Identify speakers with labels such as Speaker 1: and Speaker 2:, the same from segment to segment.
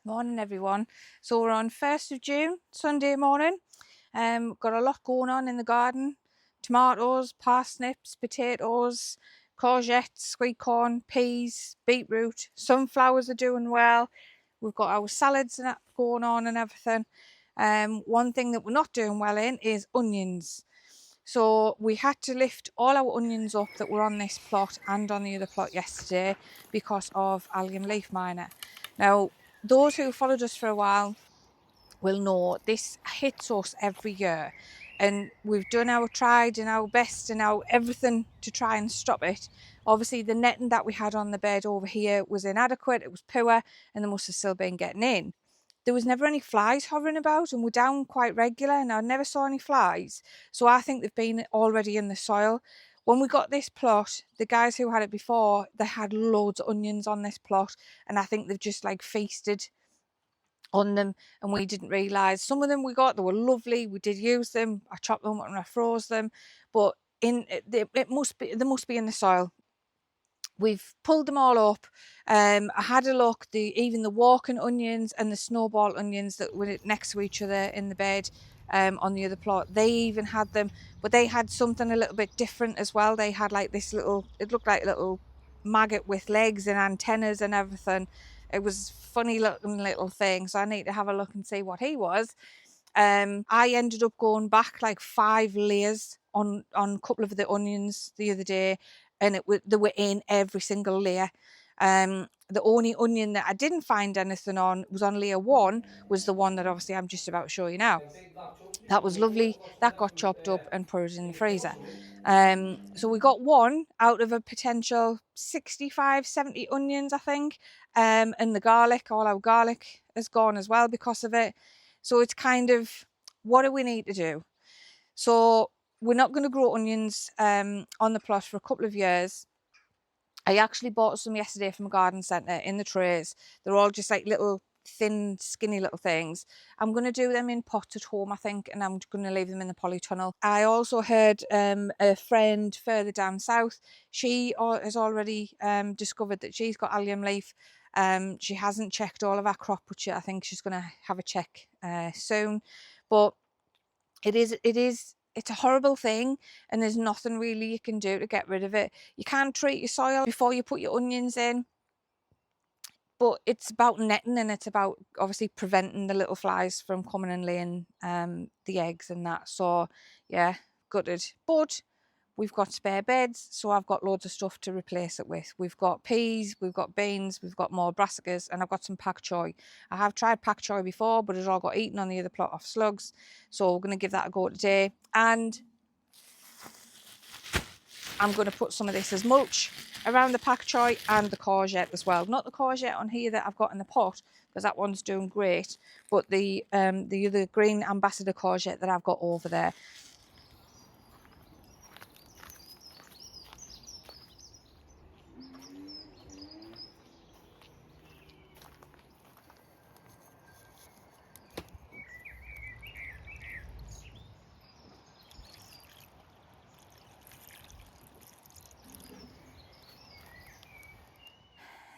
Speaker 1: Morning everyone. So we're on 1st of June, Sunday morning. Got a lot going on in the garden. Tomatoes, parsnips, potatoes, courgettes, sweet corn, peas, beetroot. Sunflowers are doing well. We've got our salads and that going on and everything. One thing that we're not doing well in is onions. So we had to lift all our onions up that were on this plot and on the other plot yesterday because of Allium Leaf Miner. Now, those who followed us for a while will know this hits us every year, and we've done our tried and our best and our everything to try and stop it. Obviously the netting that we had on the bed over here was inadequate, it was poor, and they must have still been getting in. There was never any flies hovering about, and we're down quite regular, and I never saw any flies, so I think they've been already in the soil. When we got this plot, the guys who had it before, they had loads of onions on this plot, and I think they've just like feasted on them, and we didn't realise. Some of them we got, they were lovely, we did use them, I chopped them up and I froze them, but they must be in the soil. We've pulled them all up. I had a look, even the walking onions and the snowball onions that were next to each other in the bed on the other plot, they even had them, but they had something a little bit different as well. They had like this little, it looked like a little maggot with legs and antennas and everything. It was funny looking little thing, so I need to have a look and see what he was. I ended up going back like 5 layers on a couple of the onions the other day, and they were in every single layer. The only onion that I didn't find anything on was on layer 1, was the one that obviously I'm just about to show you now. That was lovely. That got chopped up and put in the freezer. So we got one out of a potential 65, 70 onions, I think. And the garlic, all our garlic has gone as well because of it. So it's kind of, what do we need to do? So we're not going to grow onions on the plot for a couple of years. I actually bought some yesterday from a garden centre in the trays. They're all just like little thin, skinny little things. I'm going to do them in pots at home, I think, and I'm going to leave them in the polytunnel. I also heard a friend further down south, she has already discovered that she's got allium leaf. She hasn't checked all of our crop, but I think she's going to have a check soon. But it's a horrible thing, and there's nothing really you can do to get rid of it. You can treat your soil before you put your onions in, but it's about netting, and it's about obviously preventing the little flies from coming and laying the eggs and that. So yeah, gutted. But we've got spare beds, so I've got loads of stuff to replace it with. We've got peas, we've got beans, we've got more brassicas, and I've got some pak choi. I have tried pak choi before, but it all got eaten on the other plot off slugs. So we're going to give that a go today. And I'm going to put some of this as mulch around the pak choi and the courgette as well. Not the courgette on here that I've got in the pot, because that one's doing great, but the other green ambassador courgette that I've got over there.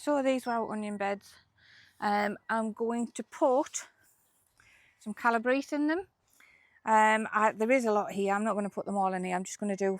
Speaker 1: So these were our onion beds. I'm going to put some calabrese in them. There is a lot here. I'm not going to put them all in here. I'm just going to do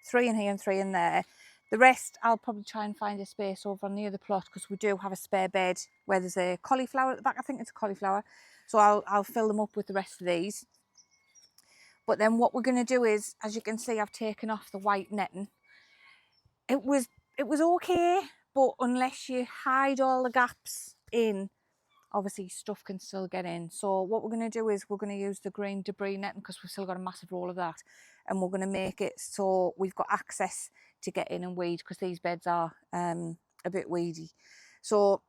Speaker 1: 3 in here and 3 in there. The rest, I'll probably try and find a space over on the other plot, because we do have a spare bed where there's a cauliflower at the back. I think it's a cauliflower. So I'll fill them up with the rest of these. But then what we're going to do is, as you can see, I've taken off the white netting. It was okay, but unless you hide all the gaps in, obviously stuff can still get in. So what we're going to do is we're going to use the green debris netting, because we've still got a massive roll of that, and we're going to make it so we've got access to get in and weed, because these beds are a bit weedy. So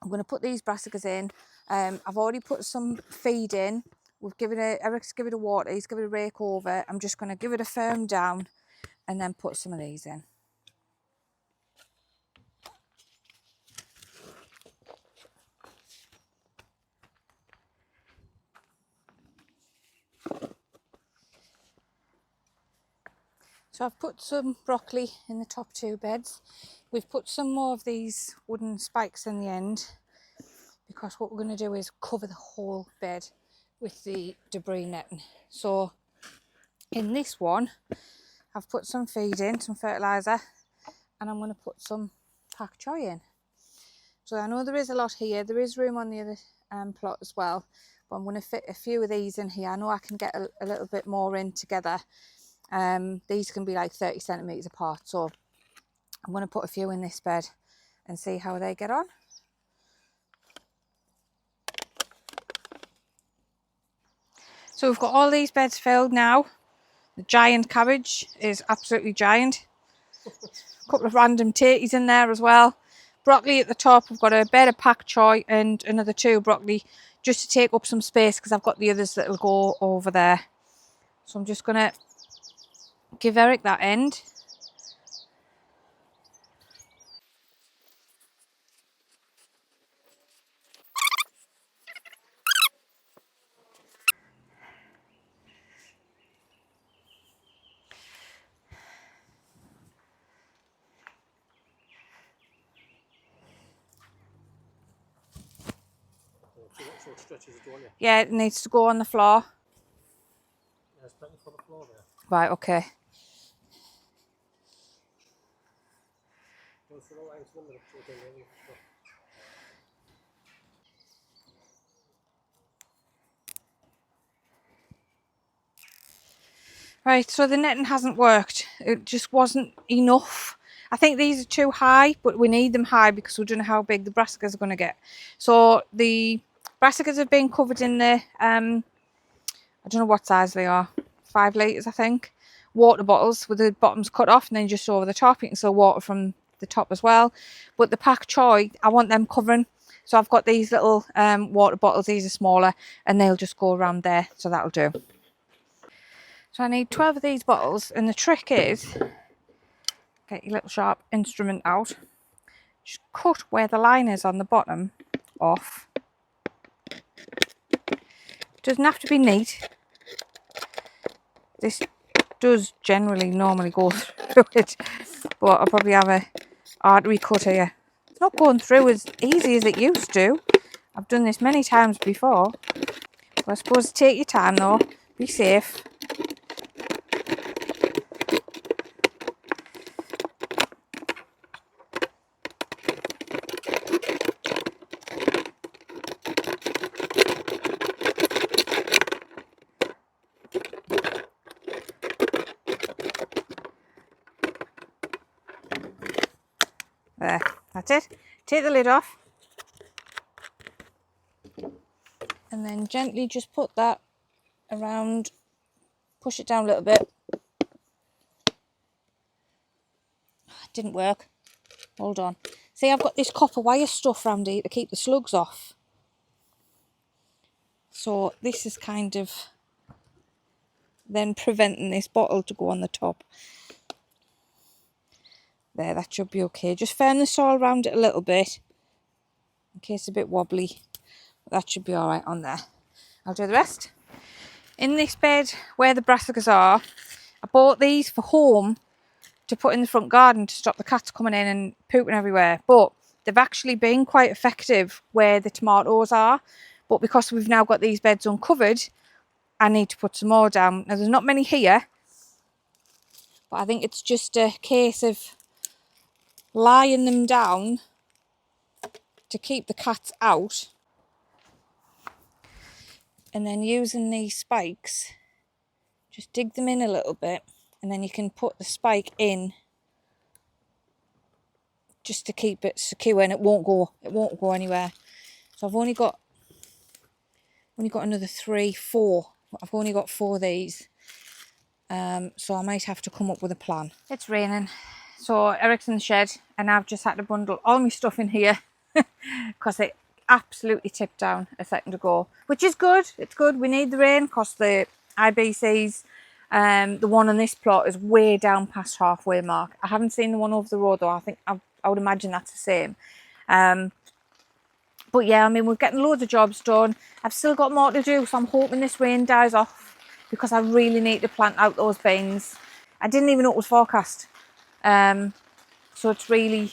Speaker 1: I'm going to put these brassicas in. I've already put some feed in. We've given it, Eric's given it a water, he's given it a rake over. I'm just going to give it a firm down and then put some of these in. So I've put some broccoli in the top 2 beds. We've put some more of these wooden spikes in the end because what we're going to do is cover the whole bed with the debris netting. So in this one, I've put some feed in, some fertiliser, and I'm going to put some pak choi in. So I know there is a lot here. There is room on the other plot as well, but I'm going to fit a few of these in here. I know I can get a little bit more in together. These can be like 30 centimetres apart, so I'm going to put a few in this bed and see how they get on. So we've got all these beds filled now. The giant cabbage is absolutely giant. A couple of random tatties in there as well. Broccoli at the top. We've got a bed of pak choi and another 2 broccoli just to take up some space because I've got the others that'll go over there. So I'm just going to give Eric that end. Yeah, it needs to go on the floor.
Speaker 2: There's plenty for the floor there.
Speaker 1: Right, okay. Right, so the netting hasn't worked. It just wasn't enough. I think these are too high, but we need them high because we don't know how big the brassicas are going to get. So the brassicas have been covered in the, I don't know what size they are, 5 litres I think, water bottles with the bottoms cut off and then just over the top. You can still water from the top as well. But the pak choi, I want them covering. So I've got these little water bottles, these are smaller, and they'll just go around there, so that'll do. So I need 12 of these bottles, and the trick is, get your little sharp instrument out, just cut where the line is on the bottom off. Doesn't have to be neat. This does generally normally go through it, but I'll probably have a artery cut here. It's not going through as easy as it used to. I've done this many times before. But I suppose take your time though, be safe. There, that's it. Take the lid off. And then gently just put that around, push it down a little bit. It didn't work. Hold on. See, I've got this copper wire stuff around here to keep the slugs off. So this is kind of then preventing this bottle to go on the top. There, that should be okay. Just firm this all around it a little bit in case it's a bit wobbly. That should be all right on there. I'll do the rest. In this bed where the brassicas are, I bought these for home to put in the front garden to stop the cats coming in and pooping everywhere. But they've actually been quite effective where the tomatoes are. But because we've now got these beds uncovered, I need to put some more down. Now, there's not many here, but I think it's just a case of lying them down to keep the cats out, and then using these spikes, just dig them in a little bit, and then you can put the spike in just to keep it secure, and it won't go anywhere. So I've only got another 4. I've only got 4 of these, so I might have to come up with a plan. It's raining, so Eric's in the shed, and I've just had to bundle all my stuff in here because it absolutely tipped down a second ago, which is good. It's good. We need the rain because the IBCs, the one on this plot is way down past halfway mark. I haven't seen the one over the road though. I think I would imagine that's the same. But yeah, I mean, we're getting loads of jobs done. I've still got more to do, so I'm hoping this rain dies off because I really need to plant out those beans. I didn't even know it was forecast. So it's really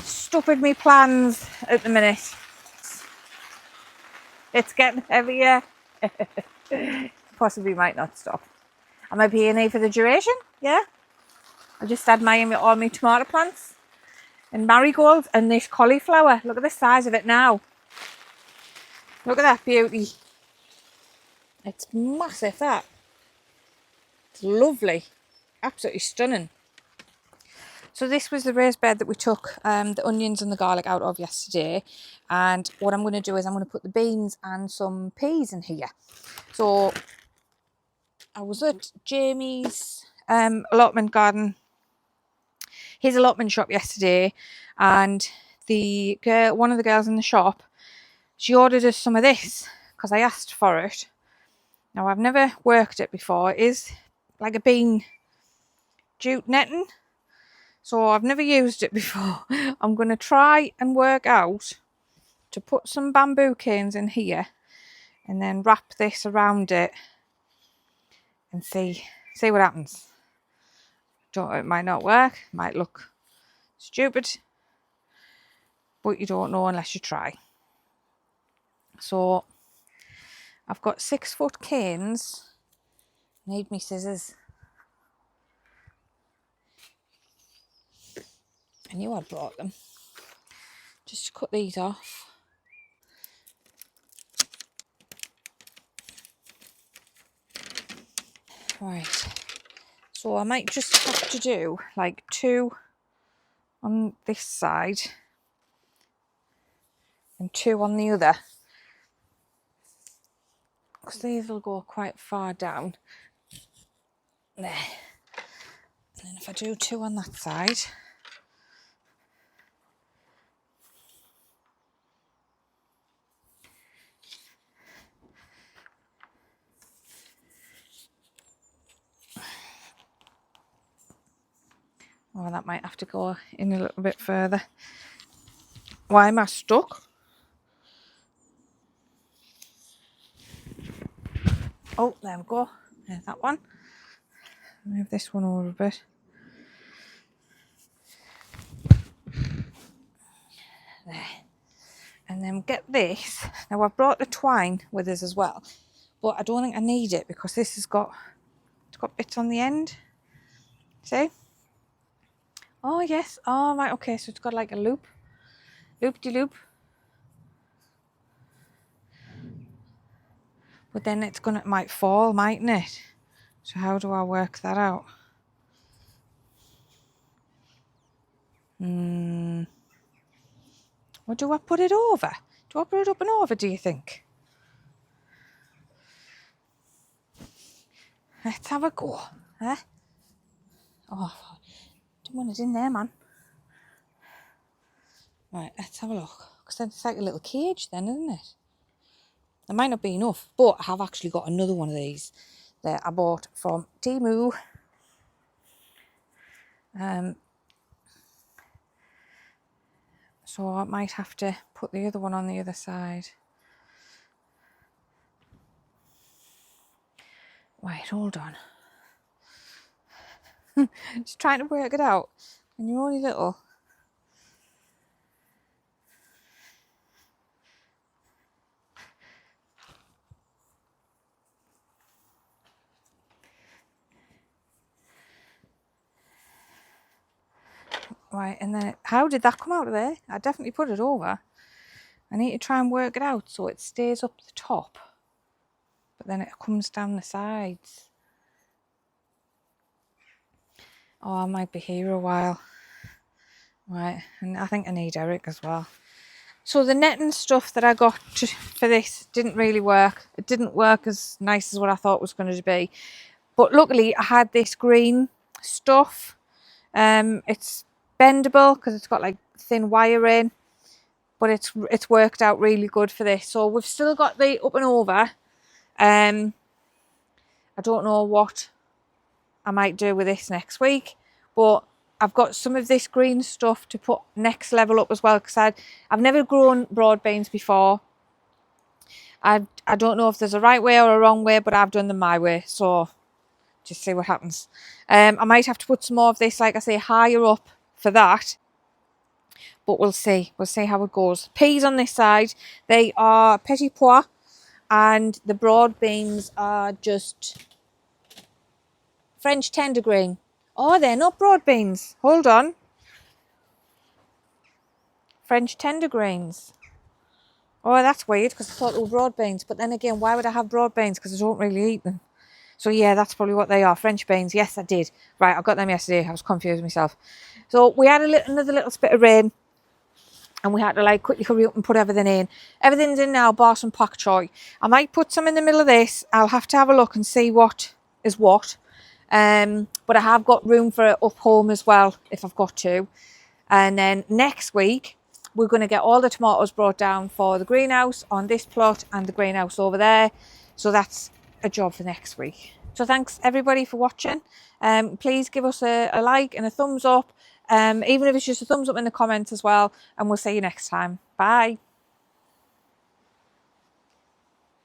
Speaker 1: stupid me plans at the minute. It's getting heavier. Possibly might not stop. Am I being here for the duration? Yeah. I just admire all my tomato plants and marigolds and this cauliflower. Look at the size of it now. Look at that beauty. It's massive, that. It's lovely. Absolutely stunning. So this was the raised bed that we took the onions and the garlic out of yesterday. And what I'm going to do is I'm going to put the beans and some peas in here. So I was at Jamie's allotment garden, his allotment shop yesterday, and one of the girls in the shop, she ordered us some of this because I asked for it. Now I've never worked it before. It is like a bean jute netting, so I've never used it before. I'm going to try and work out to put some bamboo canes in here and then wrap this around it and see what happens. It might not work, it might look stupid, but you don't know unless you try. So I've got 6-foot canes. Need me scissors. I knew I'd brought them. Just to cut these off. Right. So I might just have to do like 2 on this side and 2 on the other, because these will go quite far down. There. And then if I do 2 on that side, oh, that might have to go in a little bit further. Why am I stuck? Oh, there we go. There's that one. Move this one over a bit. There. And then get this. Now I've brought the twine with us as well, but I don't think I need it because this has got, it's got bits on the end. See? Oh yes. Oh right. Okay. So it's got like a loop, loop-de-loop. But then it might fall, mightn't it? So how do I work that out? Or do I put it over? Do I put it up and over, do you think? Let's have a go. Eh? Oh, don't want it in there, man. Right, let's have a look. Because then it's like a little cage then, isn't it? There might not be enough, but I have actually got another one of these that I bought from Temu. So I might have to put the other one on the other side. Right, hold on. Just trying to work it out. And you're only little. Right, and then how did that come out of there? I definitely put it over. I need to try and work it out so it stays up the top, but then it comes down the sides. Oh, I might be here a while. Right, and I think I need Eric as well. So the netting stuff that I got for this didn't really work. It didn't work as nice as what I thought it was going to be. But luckily I had this green stuff. It's bendable because it's got like thin wire in, but it's worked out really good for this. So we've still got the up and over. I don't know what I might do with this next week, but I've got some of this green stuff to put next level up as well, because I've never grown broad beans before. I don't know if there's a right way or a wrong way, but I've done them my way, so just see what happens. I might have to put some more of this, like I say, higher up for that, but we'll see how it goes. Peas on this side, they are petit pois, and the broad beans are just French tender green. Oh, they're not broad beans. Hold on. French tender greens. Oh, that's weird because I thought they were broad beans. But then again, why would I have broad beans? Because I don't really eat them. So yeah, that's probably what they are. French beans. Yes, I did. Right, I got them yesterday. I was confusing myself. So we had another little spit of rain. And we had to like quickly hurry up and put everything in. Everything's in now, bar some pak choi. I might put some in the middle of this. I'll have to have a look and see what is what. But I have got room for it up home as well, if I've got to. And then next week, we're going to get all the tomatoes brought down for the greenhouse on this plot and the greenhouse over there. So that's a job for next week. So thanks everybody for watching. Please give us a like and a thumbs up. Even if it's just a thumbs up in the comments as well. And we'll see you next time. Bye.